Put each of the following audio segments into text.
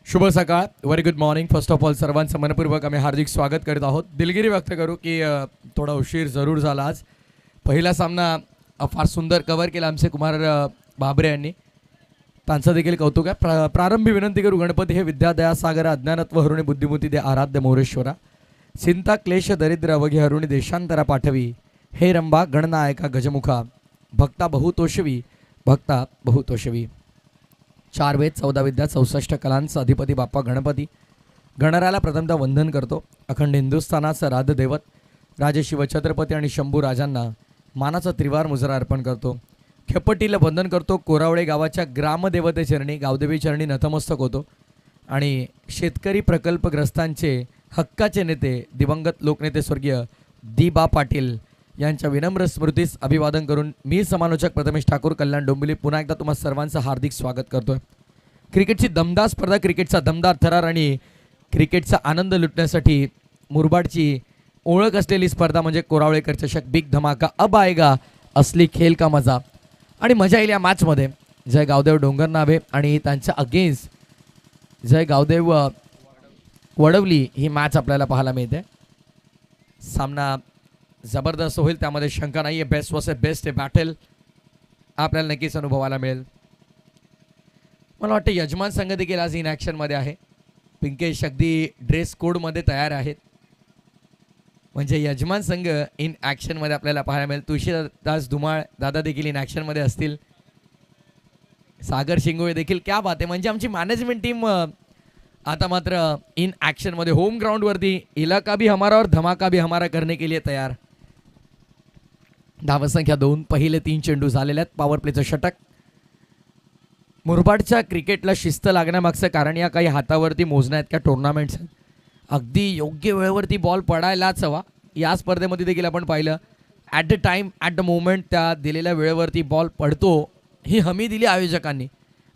शुभ सकाळ, very good morning. First of all सर्वांचं मनपूर्वक आम्ही हार्दिक स्वागत करीत आहोत. दिलगिरी व्यक्त करू की थोडा उशीर जरूर झाला आज. पहिला सामना फार सुंदर कव्हर केला आमचे कुमार बाबरे यांनी. त्यांचं देखील कौतुक आहे. प्रारंभी विनंती करू, गणपती हे विद्या दया सागर अज्ञानत्व हरुणी बुद्धिमती दे आराध्य मोरेश्वरा. चिंता क्लेश दरिद्र अवघी हरुणी देशांतरा पाठवी. हे रंबा गणनायका गजमुखा. भक्ता बहुतोषवी, भक्ता बहुतोषवी. 4 वेद 14 विद्या 64 कलांचा अधिपती बाप्पा गणपती. गणराला प्रथमतः वंदन करतो. अखंड हिंदुस्थानाचं राधदैवत राजे शिवछत्रपती आणि शंभू राजांना मानाचा त्रिवार मुजरा अर्पण करतो. खेपटीला वंदन करतो. कोरावळे गावाच्या ग्रामदेवतेचरणी गावदेवी चरणी नतमस्तक होतो. आणि शेतकरी प्रकल्पग्रस्तांचे हक्काचे नेते दिवंगत लोकनेते स्वर्गीय दी.बा. पाटील यांच्या विनम्र स्मृतीस अभिवादन करून मी समालोचक प्रथमेश ठाकूर कल्याण डोंबिवली पुन्हा एकदा तुम्हा सर्वांचं हार्दिक स्वागत करतोय. क्रिकेटची दमदार स्पर्धा, क्रिकेटचा दमदार थरार आणि क्रिकेटचा आनंद लुटण्यासाठी मुरबाडची ओळख असलेली स्पर्धा म्हणजे कोरावळेकर चषक. बिग धमाका अब आएगा, असली खेल का मजा. आणि मजा येईल या मॅचमध्ये. जय गावदेव डोंगर नावे आणि त्यांच्या अगेन्स्ट जय गावदेव वडवली ही मॅच आपल्याला पाहायला मिळते. सामना जबरदस्त होईल, त्यामध्ये शंका नाही आहे. बेस्ट वर्सेस बेस्ट हे बॅटल आपल्याला नक्कीच अनुभवायला मिळेल. मला वाटतं यजमान संघ देखील आज इन ॲक्शनमध्ये आहे. पिंकेश अगदी ड्रेस कोडमध्ये तयार आहेत. म्हणजे यजमान संघ इन ॲक्शनमध्ये आपल्याला पाहायला मिळेल. तुळशीदास धुमाळ दादा देखील इन ॲक्शनमध्ये असतील. सागर शिंगोळे देखील. क्या बात आहे. म्हणजे आमची मॅनेजमेंट टीम आता मात्र इन ॲक्शनमध्ये होम ग्राउंडवरती इलाका भी हमारा और धमाका भी हमारा करने के लिए तयार. धावसंख्या 2, पहिले 3 चेंडू झालेले आहेत. पॉवर प्लेचं षटक. मुरबाडच्या क्रिकेटला शिस्त लागण्यामागचं कारण या काही हातावरती मोजण्या आहेत का टुर्नामेंट्स. अगदी योग्य वेळेवरती बॉल पडायलाच हवा. या स्पर्धेमध्ये देखील आपण पाहिलं at the time at the moment त्या दिलेल्या वेळेवरती बॉल पडतो ही हमी दिली आयोजकांनी.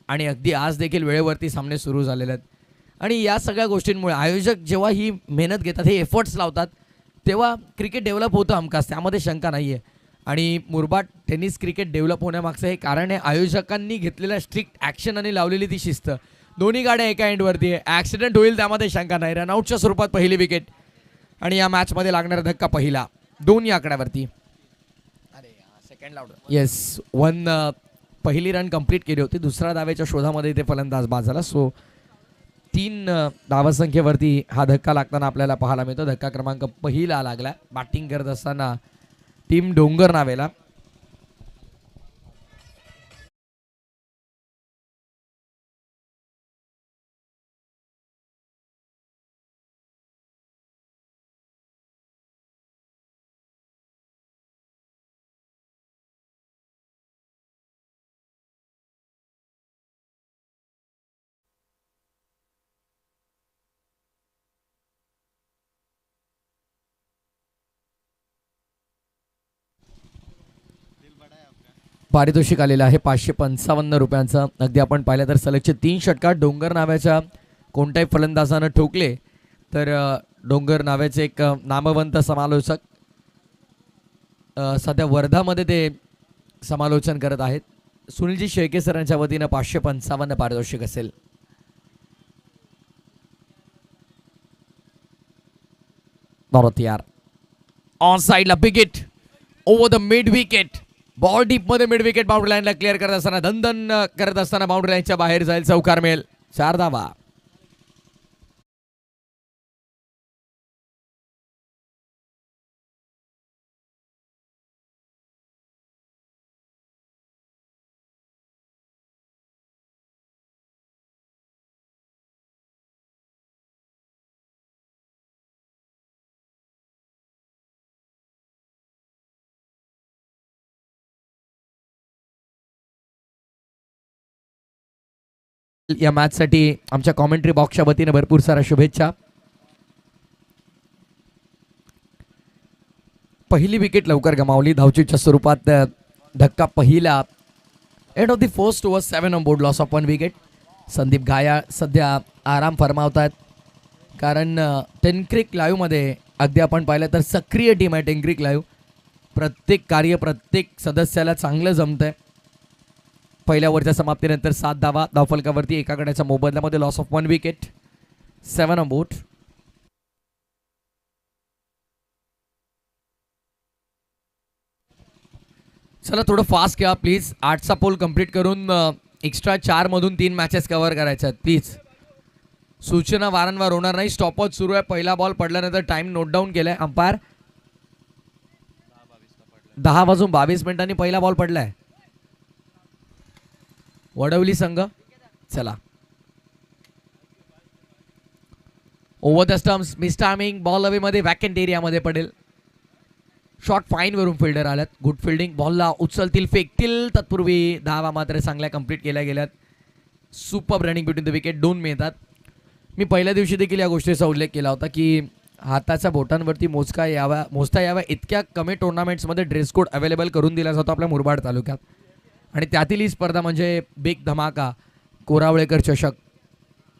आणि अगदी आज देखील वेळेवरती सामने सुरू झालेले आहेत. आणि या सगळ्या गोष्टींमुळे आयोजक जेव्हा ही मेहनत घेतात, हे एफर्ट्स लावतात, तेव्हा क्रिकेट डेव्हलप होतं हमखास, त्यामध्ये शंका नाही आहे. आणि मुरबाड टेनिस क्रिकेट डेव्हलप होण्यामागचं हे कारण आहे आयोजकांनी घेतलेल्या स्ट्रिक्ट ॲक्शन आणि लावलेली ती शिस्त. दोन्ही गाड्या एका एंडवरती आहे. ॲक्सिडेंट होईल त्यामध्ये शंका नाही. रनआउटच्या स्वरूपात पहिली विकेट आणि या मॅचमध्ये लागणारा धक्का पहिला 2 या आकड्यावरती. सेकंड लावलं. येस 1 पहिली रन कंप्लीट केली होती. दुसऱ्या धावेच्या शोधामध्ये ते फलंदाज बाद झाला. सो 3 धावसंख्येवरती हा धक्का लागताना आपल्याला पाहायला मिळतो. धक्का क्रमांक पहिला लागला बॅटिंग करत असताना टीम डोंगर नावेला. पारितोषिक आलेलं आहे 555 रुपयांचं. अगदी आपण पाहिलं तर सलगचे 3 षटकार डोंगर नाव्याच्या कोणत्याही फलंदाजानं ठोकले तर डोंगर नाव्याचे एक नामवंत समालोचक सध्या वर्धामध्ये ते समालोचन करत आहेत. सुनीलजी शेळके सरांच्या वतीनं 555 पारितोषिक असेल. यार ऑन साईडला wicket over the mid wicket. Ball डीपमध्ये मिड विकेट बाउंड्री लाईनला क्लिअर करत असताना धनधन करत असताना बाउंड्री लाईनच्या बाहेर जाईल. चौकार मिळेल. 4 धावा. या मॅचसाठी आमच्या कॉमेंट्री बॉक्सच्या वतीने भरपूर साऱ्या शुभेच्छा. पहिली विकेट लवकर गमावली. धावचीच्या स्वरूपात धक्का पहिला. End of the first over 7 on board, loss of 1 wicket. Sandeep गाया सध्या आराम फरमावत आहेत कारण टेनक्रिक लाईव्हमध्ये अगदी आपण पाहिलं तर सक्रिय टीम आहे टेनक्रिक लाईव्ह. प्रत्येक कार्य प्रत्येक सदस्याला चांगलं जमतं आहे. पहिल्या ओव्हरच्या समाप्तीनंतर 7 धावा धावफलकावरती, एका गड्याच्या मोबदल्यामध्ये loss of 1 wicket. 7 on board. चला थोडं फास्ट घ्या प्लीज. 8चा पोल कंप्लीट करून एक्स्ट्रा 4 मधून 3 मॅचेस कव्हर करायच्या आहेत प्लीज. सूचना वारंवार होणार नाही. स्टॉपवॉच सुरू आहे. पहिला बॉल पडल्यानंतर टाइम नोट डाऊन केलाय अंपायर. 10:22 पहिला बॉल पडलाय. वडवली संघ. चला over the stumps miss timing. Ball away मध्ये वॅकंट एरियामध्ये पडेल. शॉर्ट फाईन वरून फिल्डर आल्यात. Good fielding. बॉलला उचलतील फेकतील तत्पूर्वी धावा मात्र चांगल्या कंप्लीट केल्या गेल्यात. Super running between the wicket 2 मिळतात. मी पहिल्या दिवशी देखील या गोष्टीचा उल्लेख केला होता की हाताच्या बोटांवरती मोजता याव्या इतक्या कमी टुर्नामेंट्समध्ये ड्रेस कोड अवेलेबल करून दिला जातो आपल्या मुरबाड तालुक्यात. आणि त्यातील ही स्पर्धा म्हणजे बिग धमाका कोरावळेकर चषक.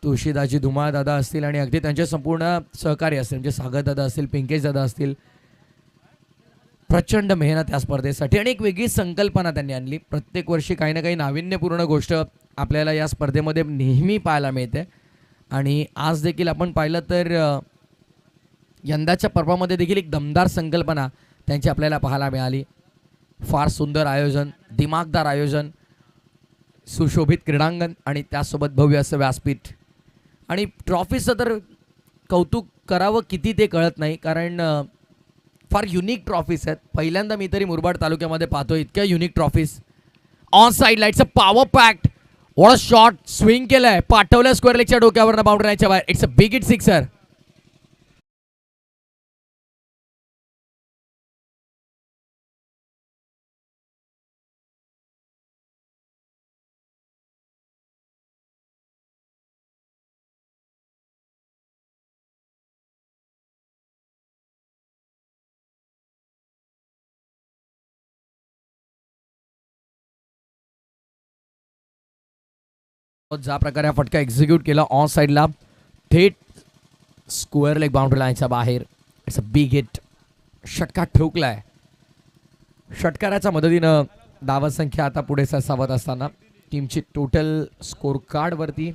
तुळशीदाजी धुमाळ दादा असतील आणि अगदी त्यांचे संपूर्ण सहकारी असतील म्हणजे सागर दादा असतील, पिंकेश दादा असतील. प्रचंड मेहनत या स्पर्धेसाठी आणि एक वेगळी संकल्पना त्यांनी आणली. प्रत्येक वर्षी काही ना काही नाविन्यपूर्ण गोष्ट आपल्याला या स्पर्धेमध्ये नेहमी पाहायला मिळते. आणि आज देखील आपण पाहिलं तर यंदाच्या पर्वामध्ये देखील एक दमदार संकल्पना त्यांची आपल्याला पाहायला मिळाली. फार सुंदर आयोजन, दिमागदार आयोजन, सुशोभित क्रीडांगण आणि त्यासोबत भव्य असं व्यासपीठ. आणि ट्रॉफीचं तर कौतुक करावं किती ते कळत नाही, कारण फार युनिक ट्रॉफीज आहेत. पहिल्यांदा मी तरी मुरबाड तालुक्यामध्ये पाहतो इतक्या युनिक ट्रॉफीज. ऑन साईड लाईटचं power pact. What a shot. Swing केलंय, पाठवलं स्क्वेअर लेगच्या डोक्यावरनं बाउंड्री लाईनच्या बाहेर. It's a big hit sixer. ज्या प्रकारे हा फटका एक्झिक्यूट केला ऑन साईडला थेट स्क्वेअर लेग बाउंड्री लाईनच्या बाहेर. It's a big hit. षटकार ठोकलाय. षटकाराच्या मदतीनं धावसंख्या आता पुढे सरसावत असताना टीमची टोटल स्कोर कार्डवरती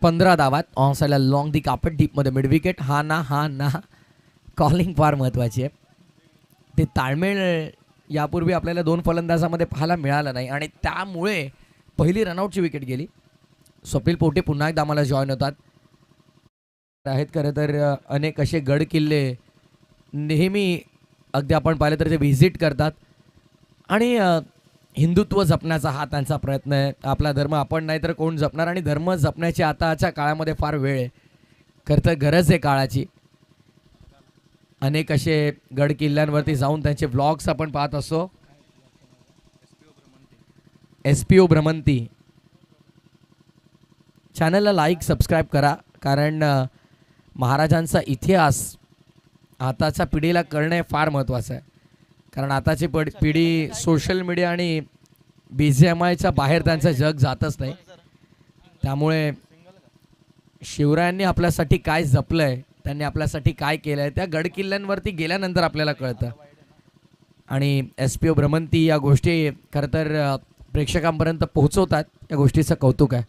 15 धावात. ऑन साईडला लॉंग दी कापड डीपमध्ये मिड विकेट. हा ना कॉलिंग फार महत्त्वाची आहे. ते ताळमेळ यापूर्वी आपल्याला 2 फलंदाजामध्ये पाहायला मिळालं नाही आणि त्यामुळे पहिली रनआउटची विकेट गेली. स्वप्नील पोटे पुन्हा एकदा आम्हाला जॉईन होतात आहेत. खरं तर अनेक असे गड किल्ले नेहमी अगदी आपण पाहिलं तर ते व्हिजिट करतात आणि हिंदुत्व जपण्याचा हा त्यांचा प्रयत्न आहे. आपला धर्म आपण नाही तर कोण जपणार आणि धर्म जपण्याची आताच्या काळामध्ये फार वेळ आहे. खरं तर गरज आहे काळाची. अनेक असे गड किल्ल्यांवरती जाऊन त्यांचे व्लॉग्स आपण पाहत असतो. SPO भ्रमंती चॅनलला लाईक सबस्क्राईब करा, कारण महाराजांचा इतिहास आताच्या पिढीला कळणे फार महत्त्वाचं आहे. कारण आताची पिढी सोशल मीडिया आणि BGMIच्या बाहेर त्यांचं जग जातच नाही. त्यामुळे शिवरायांनी आपल्यासाठी काय जपलंय, त्यांनी आपल्यासाठी काय केलं आहे, त्या गडकिल्ल्यांवरती गेल्यानंतर आपल्याला कळतं. आणि SPO भ्रमंती या गोष्टी खरं तर प्रेक्षकांपर्यंत पोहोचवतात. या गोष्टीचं कौतुक आहे.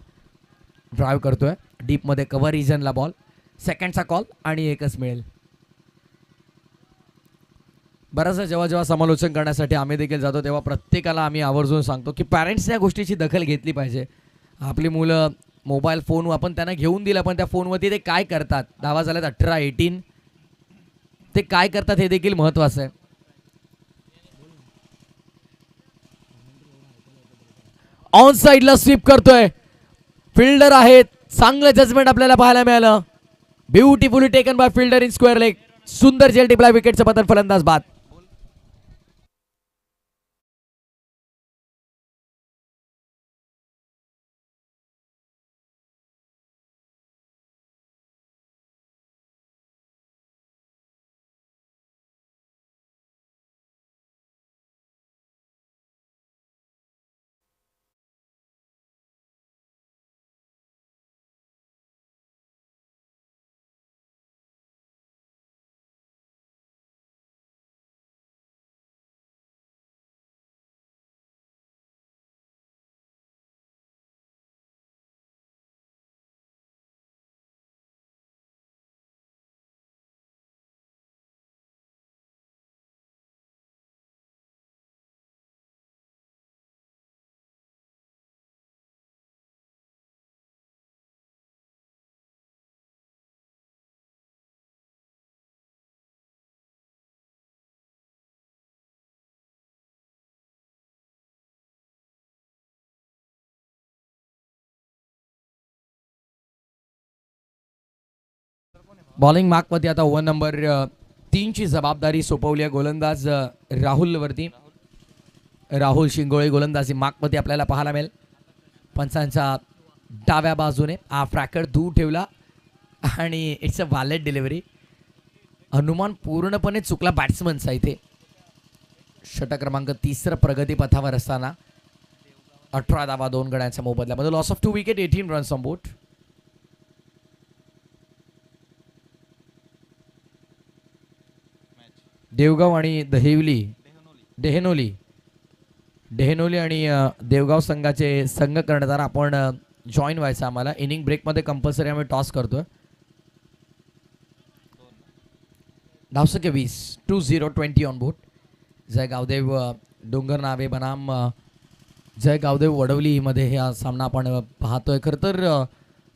ड्राईव्ह करतोय डीपमध्ये कव्हर रिजनला बॉल. सेकंडचा कॉल आणि एकच मिळेल. बराचसा जेव्हा समालोचन करण्यासाठी आम्ही देखील जातो तेव्हा प्रत्येकाला आम्ही आवर्जून सांगतो की पॅरेंट्सने या गोष्टीची दखल घेतली पाहिजे. आपली मुलं मोबाईल फोन आपण त्यांना घेऊन दिला, पण त्या फोनवरती ते काय करतात, धावा झाल्यात 18-18, ते काय करतात हे देखील महत्त्वाचं आहे. ऑन साईडला स्वीप करतोय, फिल्डर आहेत, चांगलं जजमेंट आपल्याला पाहायला मिळालं. Beautifully taken by fielder in square leg. सुंदर जेल टिपला विकेटचं पतन, फलंदाज बाद. बॉलिंग मार्कमध्ये आता ओव्हर नंबर 3ची जबाबदारी सोपवली आहे गोलंदाज राहुलवरती. राहुल शिंगोळे गोलंदाजी मार्कमध्ये आपल्याला पाहायला मिळेल. पंचांच्या डाव्या बाजूने हा फ्रॅकर दूर ठेवला आणि इट्स अ वॅलेट डिलिव्हरी. अनुमान पूर्णपणे चुकला बॅट्समनचा इथे. षटक क्रमांक 3 प्रगतीपथावर असताना 18 धावा 2 गड्यांच्या मोबदल्यामध्ये. Loss of 2 wicket 18 runs on board. Devgaon आणि डेहनोली आणि देवगाव संघाचे संघ कर्णधार आपण जॉईन व्हायचं आम्हाला. इनिंग ब्रेकमध्ये कंपल्सरी आम्ही टॉस करतोय. धावसंख्या 20 2-0 20 ऑन बोर्ड. जय गावदेव डोंगर नावे बनाम जय गावदेव वडवलीमध्ये हा सामना आपण पाहतोय. खरं तर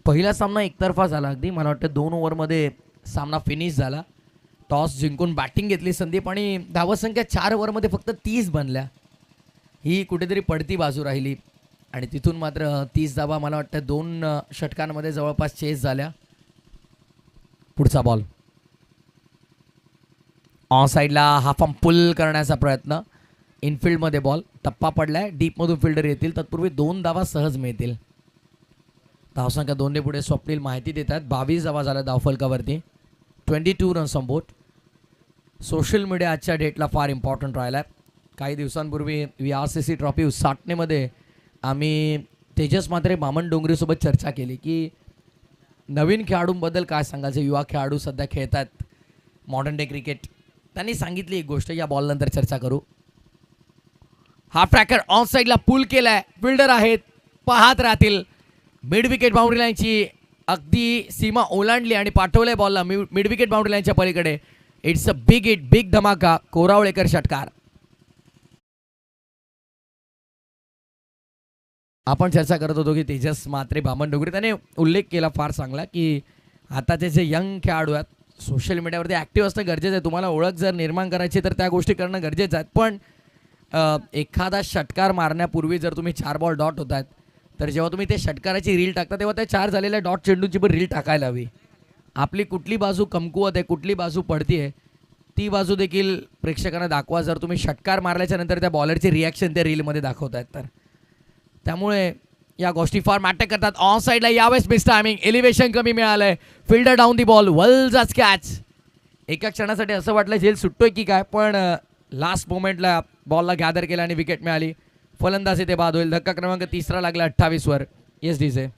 पहिला सामना एकतर्फा झाला अगदी. मला वाटतं 2 ओव्हरमध्ये सामना फिनिश झाला. टॉस जिंकून बॅटिंग घेतली संदीप आणि धावसंख्या 4 ओव्हरमध्ये फक्त 30 बनल्या. ही कुठेतरी पडती बाजू राहिली आणि तिथून मात्र 30 धावा मला वाटतं 2 षटकांमध्ये जवळपास चेस झाल्या. पुढचा बॉल ऑन साईडला हाफ आर्म पुल करण्याचा प्रयत्न. इनफिल्डमध्ये बॉल टप्पा पडलाय. डीपमधून फिल्डर येतील. तत्पूर्वी 2 धावा सहज मिळतील. धावसंख्या 2 पुढे स्वप्नील माहिती देतात. 22 धावा झाल्या धावफलकावरती. 22 runs on board. Social media आजच्या डेटला फार इम्पॉर्टंट राहिला आहे. काही दिवसांपूर्वी VRCC ट्रॉफी उसाटणेमध्ये आम्ही तेजस म्हात्रे मामन डोंगरेसोबत चर्चा केली की नवीन खेळाडूंबद्दल काय सांगायचं. युवा खेळाडू सध्या खेळतात मॉडर्न डे क्रिकेट. त्यांनी सांगितली एक गोष्ट, या बॉलनंतर चर्चा करू. हा ट्रॅकर ऑन साईडला पुल केलाय. फिल्डर आहेत, पाहत राहतील. मिड विकेट बाउंड्री लाईनची अगदी सीमा ओलांडली आणि पाठवलंय बॉलला मिड विकेट बाउंड्री लाईनच्या पलीकडे. It's a big hit, big धमाका. कोरावळेकर षटकार. आपण चर्चा करत होतो की तेजस म्हात्रे बामन डोंगरे त्याने उल्लेख केला फार चांगला की आताचे जे यंग खेळाडू आहेत सोशल मीडियावरती ॲक्टिव्ह असणं गरजेचं आहे. तुम्हाला ओळख जर निर्माण करायची तर त्या गोष्टी करणं गरजेचं आहे. पण एखादा षटकार मारण्यापूर्वी जर तुम्ही 4 बॉल डॉट होत आहेत तर जेव्हा तुम्ही ते षटकाराची रील टाकता तेव्हा त्या 4 झालेल्या डॉट चेंडूची पण रील टाकायला हवी. आपली कुठली बाजू कमकुवत आहे, कुठली बाजू पडती आहे ती बाजू देखील प्रेक्षकांना दाखवा. जर तुम्ही षटकार मारल्याच्या नंतर त्या बॉलरची रिॲक्शन त्या रीलमध्ये दाखवत आहेत तर त्यामुळे या गोष्टी फार मॅटर करतात. ऑन साईडला यावेळेस मिस टायमिंग. एलिव्हेशन कमी मिळालंय. Fielder down the ball. वलजाच कॅच. एका क्षणासाठी असं वाटलं झेल सुटतोय की काय, पण लास्ट मोमेंटला बॉलला गॅदर केला आणि विकेट मिळाली. फलंदाजी ते बाद होईल. धक्का क्रमांक 3 लागला 28 वर. Yes DJ.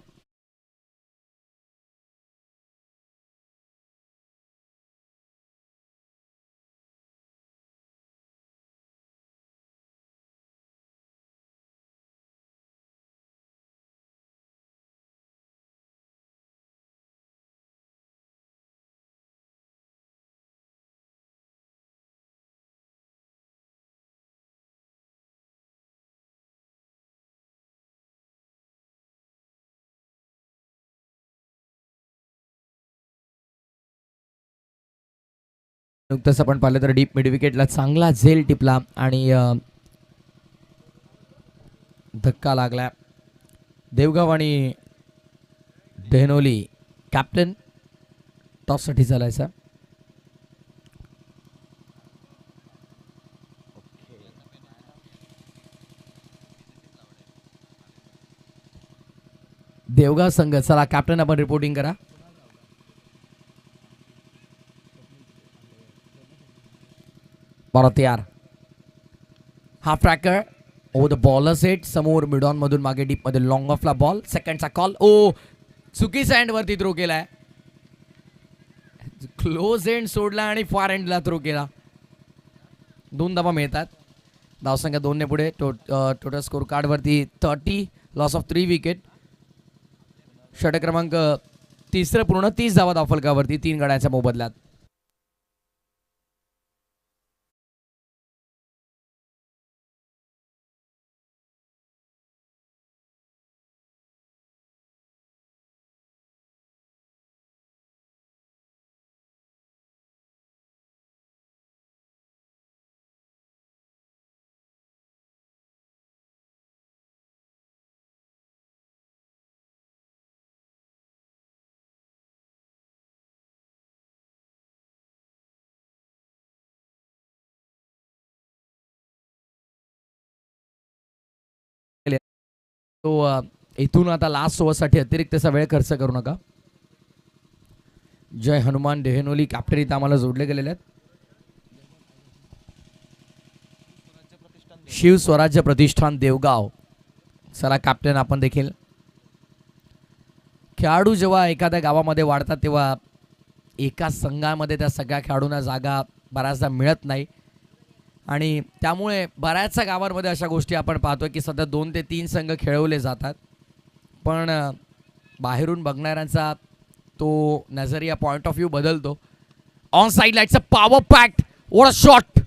नुकतंच आपण पाहिलं तर डीप मिड विकेटला चांगला झेल टिपला आणि धक्का लागला. देवगाव आणि डेहनोली कॅप्टन टॉससाठी चालायचा. देवगाव संघ चला कॅप्टन आपण रिपोर्टिंग करा. बरं तयार. हा ट्रॅकर ओ द बॉलर सेट समोर मिडॉन मधून मागे डीप मध्ये लॉंग ऑफला बॉल. सेकंडचा कॉल. ओ चुकीचा एंड वरती थ्रो केलाय. क्लोज एंड सोडला आणि फार एंडला थ्रो केला. 2 धावा मिळतात. धावसंख्या 2 पुढे. टोटल स्कोर कार्ड वरती 30. Loss of 3 wicket. षटक क्रमांक 3 पूर्ण. 30 धावा धावफलकावरती 3 गड्यांच्या मोबदल्यात. तो इथून आता लास्ट ओव्हरसाठी अतिरिक्तचा वेळ खर्च करू नका. जय हनुमान डेहनोली कॅप्टन इथं आम्हाला जोडले गेलेले आहेत. शिव स्वराज्य प्रतिष्ठान देवगाव. चला कॅप्टन आपण देखील. खेळाडू जेव्हा एखाद्या गावामध्ये वाढतात तेव्हा एका संघामध्ये त्या सगळ्या खेळाडूंना जागा बऱ्याचदा मिळत नाही आणि त्यामुळे बऱ्याचशा गावांमध्ये अशा गोष्टी आपण पाहतो की सध्या 2 ते 3 संघ खेळवले जातात. पण बाहेरून बघणाऱ्यांचा तो नजरिया पॉइंट ऑफ व्ह्यू बदलतो. ऑन साइड लाईटचा power pact what a shot.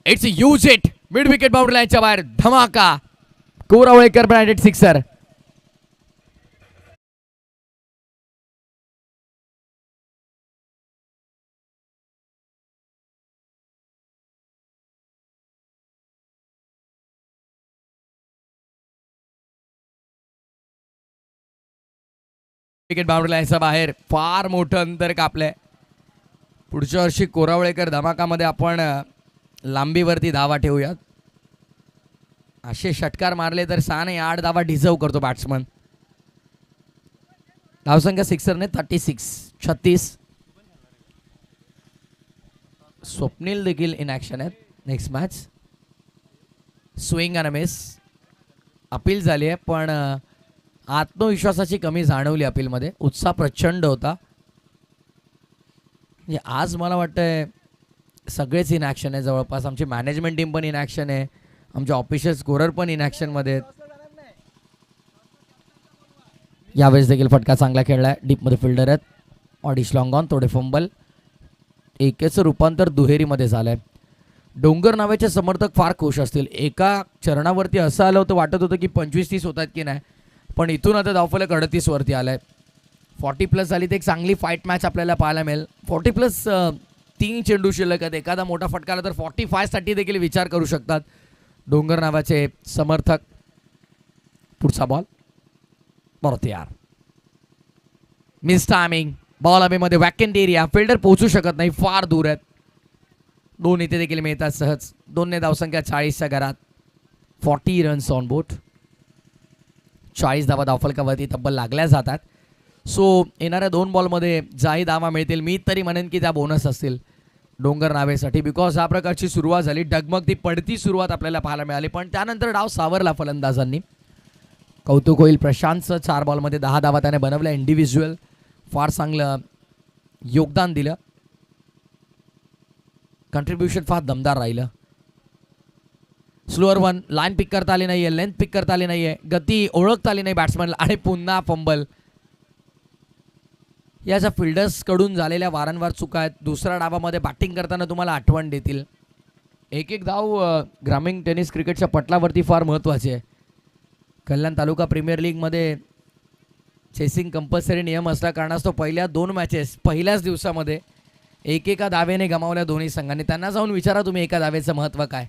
It's use it. Mid wicket boundary लाईनच्या बाहेर धमाका. कोरावळेकर ब्रँडेड सिक्सर. विकेट बाउंड्री लाईनच्या बाहेर फार मोठं अंतर कापलंय. पुढच्या वर्षी कोरावळेकर धमाकामध्ये आपण लांबीवरती धावा ठेवूयात. असे षटकार मारले तर 6 नाही 8 धावा डिझर्व करतो बॅट्समन. धावसंख्या सिक्सरने 36. स्वप्नील देखील इन ॲक्शन आहेत. Next match swing and miss. Appeal झाली आहे पण आत्मविश्वासाची कमी जाणवली अपीलमध्ये. उत्साह प्रचंड होता. म्हणजे आज मला वाटतंय सगळेच इन ॲक्शन आहे जवळपास. आमची मॅनेजमेंट टीम पण इन ॲक्शन आहे. आमचे ऑफिशियल स्कोरर पण इन ॲक्शनमध्ये आहेत. यावेळेस देखील फटका चांगला खेळला आहे. डीपमध्ये फिल्डर आहेत. ऑडिश लॉंग ऑन थोडे फंबल. एकेचं रूपांतर दुहेरीमध्ये झालं आहे. डोंगर नावाचे समर्थक फार खुश असतील. एका चरणावरती असं आलं होतं वाटत होतं की 25-30 होत आहेत की नाही पण इथून आता धावफलक 38 वरती आलं आहे. 40+ झाली तर एक चांगली फाईट मॅच आपल्याला पाहायला मिळेल. 40+ 3 चेंडू शिल्लक आहेत. एखादा मोठा फटका आला तर 45 साठी देखील विचार करू शकतात डोंगर नावाचे समर्थक. पुढचा बॉल बरं यार मिस टायमिंग. बॉल हवेमध्ये वॅकंट एरिया. फिल्डर पोहोचू शकत नाही फार दूर आहेत. 2 इथे देखील मिळतात सहज. 2 धावसंख्या 40च्या घरात. 40 रन्स ऑन बोर्ड. 40 धावा धावफलकावरती तब्बल लागल्या जातात. सो येणाऱ्या 2 बॉलमध्ये ज्याही धावा मिळतील मी तरी म्हणेन की त्या बोनस असतील डोंगर नावेसाठी. बिकॉज हा प्रकारची सुरुवात झाली. डगमगती पडती सुरुवात आपल्याला पाहायला मिळाली पण त्यानंतर डाव सावरला फलंदाजांनी. कौतुक होईल प्रशांतचं. 4 बॉलमध्ये 10 धावा त्याने बनवल्या. इंडिव्हिज्युअल फार चांगलं योगदान दिलं. कंट्रीब्युशन फार दमदार राहिलं. स्लोअर 1 लाईन पिक करता आली नाही आहे. लेंथ पिक करता आली नाही आहे. गती ओळखता आली नाही बॅट्समॅनला आणि पुन्हा फंबल. याच्या फिल्डर्सकडून झालेल्या वारंवार चुका आहेत. दुसऱ्या डावामध्ये बॅटिंग करताना तुम्हाला आठवण देतील. एक धाव ग्रामीण टेनिस क्रिकेटच्या पटलावरती फार महत्त्वाची आहे. कल्याण तालुका प्रीमियर लीगमध्ये चेसिंग कंपल्सरी नियम असल्या कारणास्तव पहिल्या 2 मॅचेस पहिल्याच दिवसामध्ये एका धावेने गमावल्या दोन्ही संघांनी. त्यांना जाऊन विचारा तुम्ही एका धावेचं महत्त्व काय.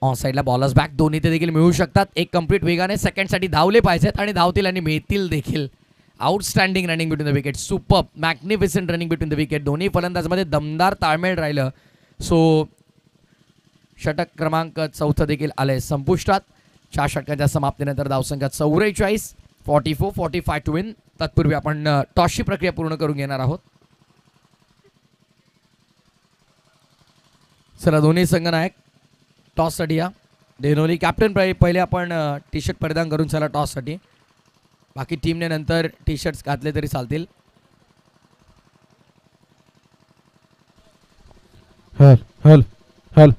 ऑन साईडला बॉलर्स बॅक. 2 इथे देखील मिळू शकतात. एक कंप्लीट वेगाने सेकंडसाठी धावले पाहिजेत आणि धावतील आणि मिळतील देखील. Outstanding running between the wicket. Super magnificent running between the wicket. दोन्ही फलंदाजमध्ये दमदार ताळमेळ राहिलं. सो षटक क्रमांक 4 देखील आले संपुष्टात. 4 षटकांच्या समाप्तीनंतर धावसंख्या 44. 44-45 टू विन. तत्पूर्वी आपण टॉसची प्रक्रिया पूर्ण करून घेणार आहोत. चला दोन्ही संघ नायक टॉससाठी या. डेनोली कॅप्टन पहिले आपण टी शर्ट परिधान करून चला टॉससाठी. बाकी टीमने नंतर टी शर्ट्स घातले तरी चालतील. हल हल हल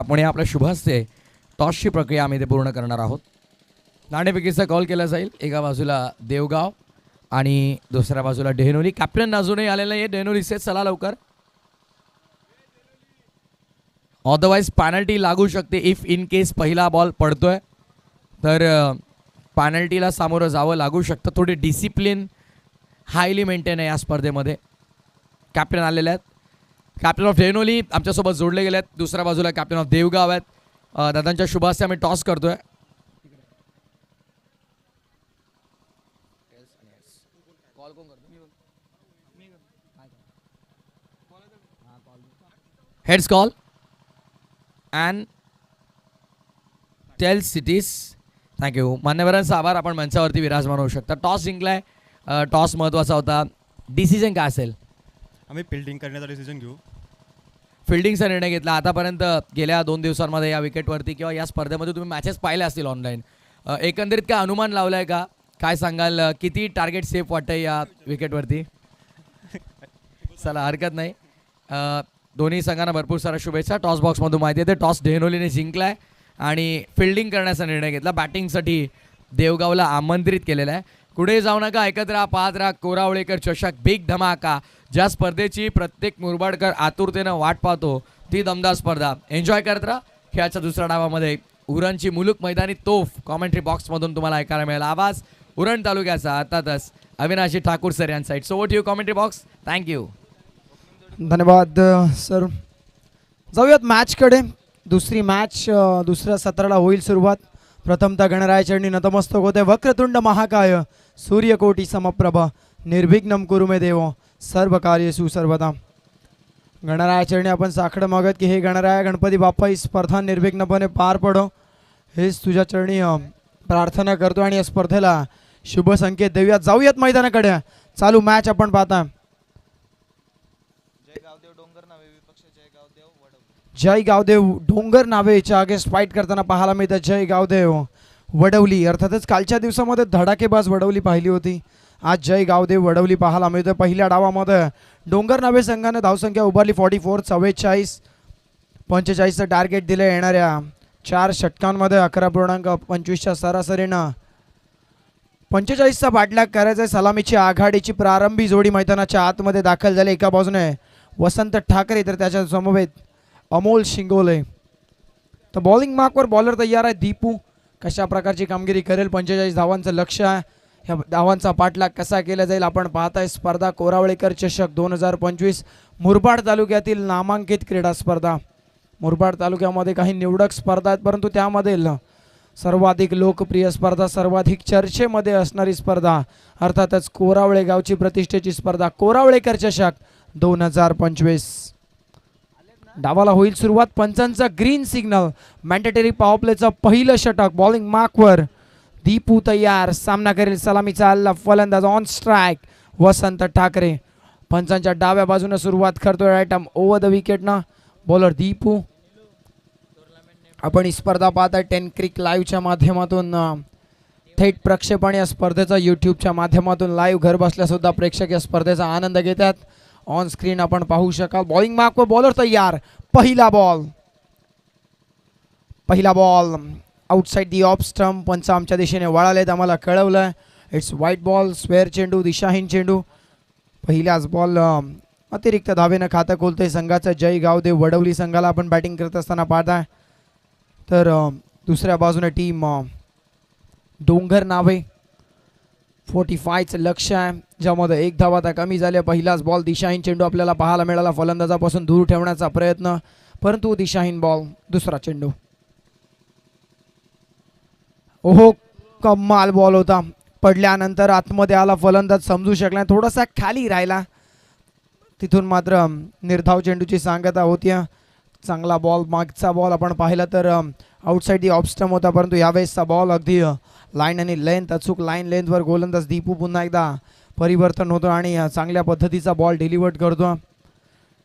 आपण आपल्या शुभ हस्ते टॉसची प्रक्रिया आम्ही ते पूर्ण करणार आहोत. नाणेफेकीचा कॉल केला जाईल. एका बाजूला देवगाव आणि दुसऱ्या बाजूला डेहनोली. कॅप्टन अजूनही आलेलं नाही आहे डेहनोलीचे. चला लवकर, अदरवाईज पॅनल्टी लागू शकते. इफ इन केस पहिला बॉल पडतोय तर पॅनल्टीला सामोरं जावं लागू शकतं. थोडी डिसिप्लिन हायली मेंटेन आहे या स्पर्धेमध्ये. कॅप्टन आलेले आहेत. कॅप्टन ऑफ डेहनोली आमच्यासोबत जोडले गेले आहेत. दुसऱ्या बाजूला कॅप्टन ऑफ देवगाव आहेत. दादांच्या शुभास्ते आम्ही टॉस करतोय. हेड्स कॉल अँड टेल सिटीज. थँक्यू. मान्यवरांचा आभार. आपण मंचावरती विराजमान होऊ शकता. टॉस जिंकलाय. टॉस महत्त्वाचा होता. डिसिजन काय असेल? आम्ही फिल्डिंग करण्याचा डिसिजन घेऊ. फिल्डिंगचा निर्णय घेतला. आतापर्यंत गेल्या 2 दिवसांमध्ये या विकेटवरती किंवा या स्पर्धेमध्ये तुम्ही मॅचेस पाहिल्या असतील ऑनलाईन. एकंदरीत काय अनुमान लावला आहे का? काय सांगाल? किती टार्गेट सेफ वाटतं या विकेटवरती? चला हरकत नाही. दोन्ही संघांना भरपूर साऱ्या शुभेच्छा. टॉस बॉक्समधून माहिती येते टॉस डेहनोलीने जिंकलाय आणि फिल्डिंग करण्याचा निर्णय घेतला. बॅटिंगसाठी देवगावला आमंत्रित केलेलं आहे. पुढे जाऊ नका, ऐकत राहा, पाहत राहा कोरावळेकर चषक. बिग धमाका. ज्या स्पर्धेची प्रत्येक मुरबाडकर आतुरतेनं वाट पाहतो ती दमदार स्पर्धा एन्जॉय करत राहा. खेळाच्या दुसऱ्या डावामध्ये उरणची मुलूक मैदानी तोफ कॉमेंट्री बॉक्समधून तुम्हाला ऐकायला मिळेल. आवाज उरण तालुक्याचा अर्थातच अविनाशी ठाकूर सर यांसाईड. So over to you commentary box. Thank you. धन्यवाद सर. जाऊयात मॅचकडे. दुसरी मॅच दुसऱ्या सत्राला होईल सुरुवात. प्रथमतः गणराय चरणी नतमस्तक होते. वक्रतुंड महाकाय सूर्यकोटी समप्रभ निर्विघ्नं कुरु मे देव सर्व कार्येषु सर्वदा. गणराय चरणी आपण साखड मागत की हे गणराया गणपती बाप्पा ही स्पर्धा निर्विघ्नपणे पार पडो हेच तुझ्या चरणी प्रार्थना करतो आणि या स्पर्धेला शुभ संकेत देऊयात. जाऊयात मैदानाकडे. चालू मॅच आपण पाहता. जय गावदेव डोंगर नावेच्या अगेन्स्ट फाईट करताना पाहायला मिळतं जय गावदेव वडवली. अर्थातच कालच्या दिवसामध्ये धडाकेबाज वडवली पाहिली होती. आज जय गावदेव वडवली पाहायला मिळतं. पहिल्या डावामध्ये डोंगर नावे संघाने धावसंख्या उभारली 44. 44 45चं टार्गेट दिलं. येणाऱ्या 4 षटकांमध्ये 11.25च्या सरासरीनं 45चा पाठलाग करायचा. सलामीची आघाडीची प्रारंभी जोडी मैदानाच्या आतमध्ये दाखल झाली. एका बाजूने वसंत ठाकरे तर त्याच्या समवेत अमोल शिंगोले. तर बॉलिंग मार्कवर बॉलर तयार आहे. दीपू कशा प्रकारची कामगिरी करेल? 45 धावांचं लक्ष आहे. ह्या धावांचा पाठलाग कसा केला जाईल आपण पाहताय. स्पर्धा कोरावळेकर चषक 2025 मुरबाड तालुक्यातील नामांकित क्रीडा स्पर्धा. मुरबाड तालुक्यामध्ये काही निवडक स्पर्धा आहेत परंतु त्यामधील सर्वाधिक लोकप्रिय स्पर्धा, सर्वाधिक चर्चेमध्ये असणारी स्पर्धा अर्थातच कोरावळे गावची प्रतिष्ठेची स्पर्धा कोरावळेकर चषक 2025. डावाला होईल सुरुवात. पंचांचा ग्रीन सिग्नल. मॅन्डेटरी पॉवर प्लेचं पहिलं षटक. बॉलिंग मार्कवर दीपू तयार. सामना करेल सलामीचा हल्ला. फलंदाज ऑन स्ट्राईक वसंत ठाकरे. पंचांच्या डाव्या बाजूने सुरुवात करतोय राईट आर्म ओव्हर द विकेटनं बॉलर दीपू. आपण ही स्पर्धा पाहता 10 क्रिक लाईव्हच्या माध्यमातून थेट प्रक्षेपण या स्पर्धेचा यूट्यूबच्या माध्यमातून लाईव्ह घर बसल्या सुद्धा प्रेक्षक या स्पर्धेचा आनंद घेतात. ऑन स्क्रीन आपण पाहू शकाल. बॉलिंग मार्कवर बॉलर तयार. पहिला ball outside the off stump. पंच आमच्या दिशेने वळालेत. आम्हाला कळवलं इट्स व्हाईट बॉल. स्क्वेअर चेंडू, दिशाहीन चेंडू. पहिलाच बॉल अतिरिक्त धावेनं खातं खोलतोय संघाचं जय गावदेव वडवली संघाला आपण बॅटिंग करत असताना पाहताय. तर दुसऱ्या बाजूने टीम डोंगर नावे 45चं लक्ष आहे ज्यामध्ये 1 धाव आता कमी झाले. पहिलाच बॉल दिशाहीन चेंडू आपल्याला पाहायला मिळाला. फलंदाजापासून दूर ठेवण्याचा प्रयत्न परंतु दिशाहीन बॉल. दुसरा चेंडू. ओहो कमाल बॉल होता. पडल्यानंतर आतमध्ये आला. फलंदाज समजू शकला. थोडासा खाली राहिला. तिथून मात्र निर्धाव चेंडूची सांगता होती. चांगला बॉल. मागचा बॉल आपण पाहिला तर आउटसाइड दी ऑफ स्टंप होता परंतु यावेळेसचा बॉल अगदी लाईन आणि लेंथ अचूक लाईन लेंथवर गोलंदाज दीपू पुन्हा एकदा परिवर्तन होतं आणि चांगल्या पद्धतीचा बॉल डिलिव्हर करतो.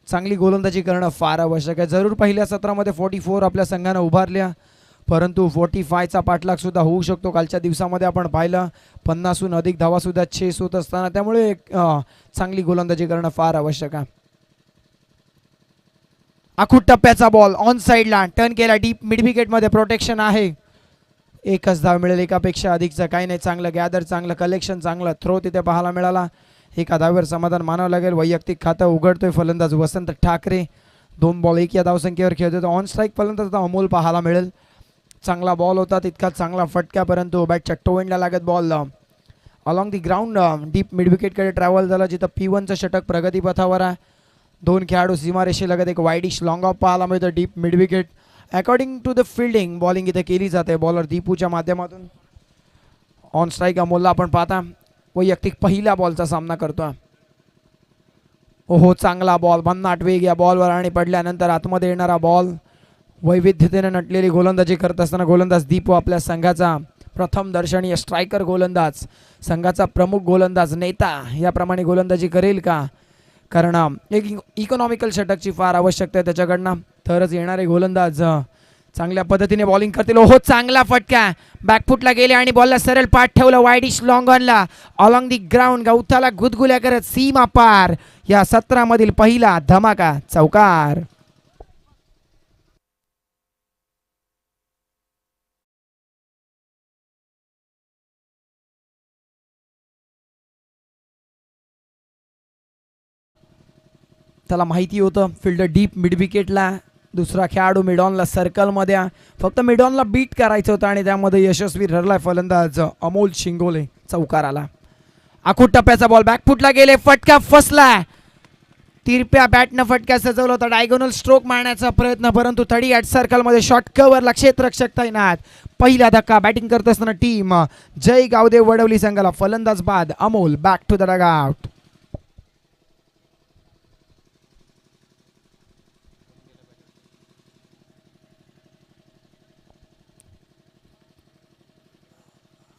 चांगली गोलंदाजी करणं फार आवश्यक आहे. जरूर पहिल्या सत्रामध्ये 44 आपल्या संघानं उभारल्या परंतु 45चा पाठलाग सुद्धा होऊ शकतो. कालच्या दिवसामध्ये आपण पाहिलं 50हून अधिक धावा सुद्धा चेस होत असताना त्यामुळे चांगली गोलंदाजी करणं फार आवश्यक आहे. आखूट टप्प्याचा बॉल ऑन साईडला टर्न केला. डीप मिड विकेटमध्ये प्रोटेक्शन आहे. एकच धाव मिळेल, एकापेक्षा अधिकचं काही नाही. चांगलं गॅदर, चांगलं कलेक्शन, चांगलं थ्रो तिथे पाहायला मिळाला. एका धावेवर समाधान मानावं लागेल. वैयक्तिक खातं उघडतोय फलंदाज वसंत ठाकरे. 2 बॉल 1 या धावसंख्येवर खेळतोय. ऑन स्ट्राईक फलंदाज आता अमोल पाहायला मिळेल. चांगला बॉल होता, तितका चांगला फटका, परंतु बॅटच्या टोएंडला लागत ball along the ground deep mid विकेटकडे ट्रॅव्हल झाला, जिथं P1चं षटक प्रगतीपथावर आहे. 2 खेळाडू सीमारेषेलगत, एक वाईडिश लॉंग ऑफ पाहायला मिळतं deep mid wicket. According to the fielding bowling इथे केली जाते बॉलर दीपूच्या माध्यमातून. ऑन स्ट्राईक अमोलला आपण पाहता वैयक्तिक पहिल्या बॉलचा सामना करतोय. ओहो, चांगला बॉल, भन्नाट वेग या बॉलवर आणि पडल्यानंतर आतमध्ये येणारा बॉल. वैविध्यतेने नटलेली गोलंदाजी करत असताना गोलंदाज दीपू आपल्या संघाचा प्रथम दर्शनीय स्ट्रायकर गोलंदाज, संघाचा प्रमुख गोलंदाज, नेता याप्रमाणे गोलंदाजी करेल का? कारण एक इकॉनॉमिकल षटकची फार आवश्यकता आहे त्याच्याकडनं, तरच येणारे गोलंदाज चांगल्या पद्धतीने बॉलिंग करतील. ओहो, चांगला फटका, बॅकफुटला गेले आणि बॉलला सरळ पाठ ठेवलं. वाईडिश लॉंग ऑनला अलॉंग दी ग्राउंड, गवताला गुदगुल्या करत सीमा पार. या सत्रामधील पहिला धमाका चौकार. त्याला माहिती होतं फिल्डर डीप मिड विकेटला, दुसरा खेळाडू मिडॉनला सर्कलमध्ये, फक्त मिडॉनला बीट करायचं होतं आणि त्यामध्ये यशस्वी ठरलाय फलंदाज अमोल शिंगोले. चौकार आला. आखूट टप्प्याचा बॉल बॅकफुटला गेले, फटका फसला. तिरप्या बॅटनं फटका सजवला होता, डायगोनल स्ट्रोक मारण्याचा प्रयत्न, परंतु थर्डी ॲट सर्कलमध्ये शॉट कव्हरला क्षेत्ररक्षक तैनात. पहिला धक्का बॅटिंग करत असताना टीम जय गावदेव वडवली संघाला. फलंदाज बाद Amol, back to the dugout.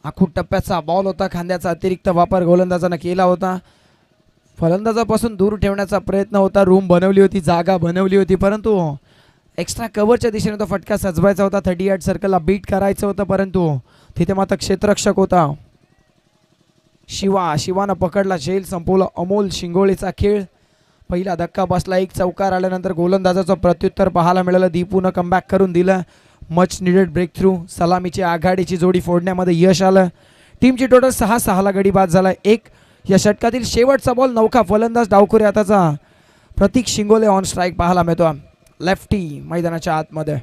आखूट टप्प्याचा बॉल होता, खांद्याचा अतिरिक्त वापर गोलंदाजानं केला होता. फलंदाजापासून दूर ठेवण्याचा प्रयत्न होता, रूम बनवली होती, जागा बनवली होती, परंतु एक्स्ट्रा कव्हरच्या दिशेने तो फटका सजवायचा होता. 38 सर्कलला बीट करायचं होतं, परंतु तिथे मात्र क्षेत्ररक्षक होता शिवानं पकडला, झेल संपवला अमोल शिंगोळेचा खेळ. पहिला धक्का बसला, एक चौकार आल्यानंतर गोलंदाजाचं प्रत्युत्तर पाहायला मिळालं. दीपूनं कमबॅक करून दिलं. मच निडेड ब्रेक थ्रू, सलामीची आघाडीची जोडी फोडण्यामध्ये यश आलं. टीमची टोटल 6-6ला गडी बाद झाला. एक या षटकातील शेवटचा बॉल नौका फलंदाज डावखुरी हाताचा प्रतीक शिंगोले ऑन स्ट्राईक पाहायला मिळतो. लेफ्टी मैदानाच्या आतमध्ये.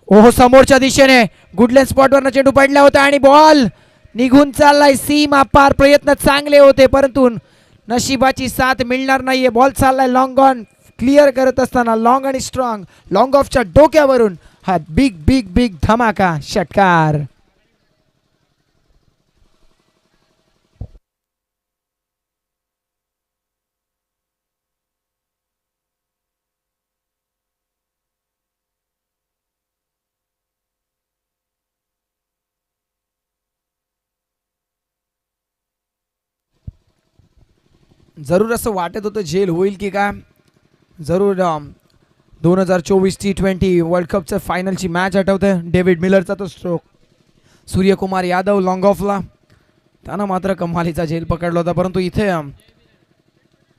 ओहो, समोरच्या दिशेने गुडलेन स्पॉटवरनं चेंडू पडला होता आणि बॉल निघून चाललाय सीमा पार. प्रयत्न चांगले होते, परंतु नशिबाची साथ मिळणार नाहीये. बॉल चाललाय लॉंग ऑन, क्लिअर करत असताना लॉंग आणि स्ट्रॉंग लॉंग ऑफच्या डोक्यावरून हा बिग बिग बिग धमाका षटकार. जरूर असं वाटत होतं झेल होईल की काय. जरूर 2024 T20 वर्ल्ड कपचं फायनलची मॅच आठवते. डेव्हिड मिलरचा तो स्ट्रोक, सूर्यकुमार यादव लॉंग ऑफला, त्यानं मात्र कमालीचा झेल पकडला होता, परंतु इथे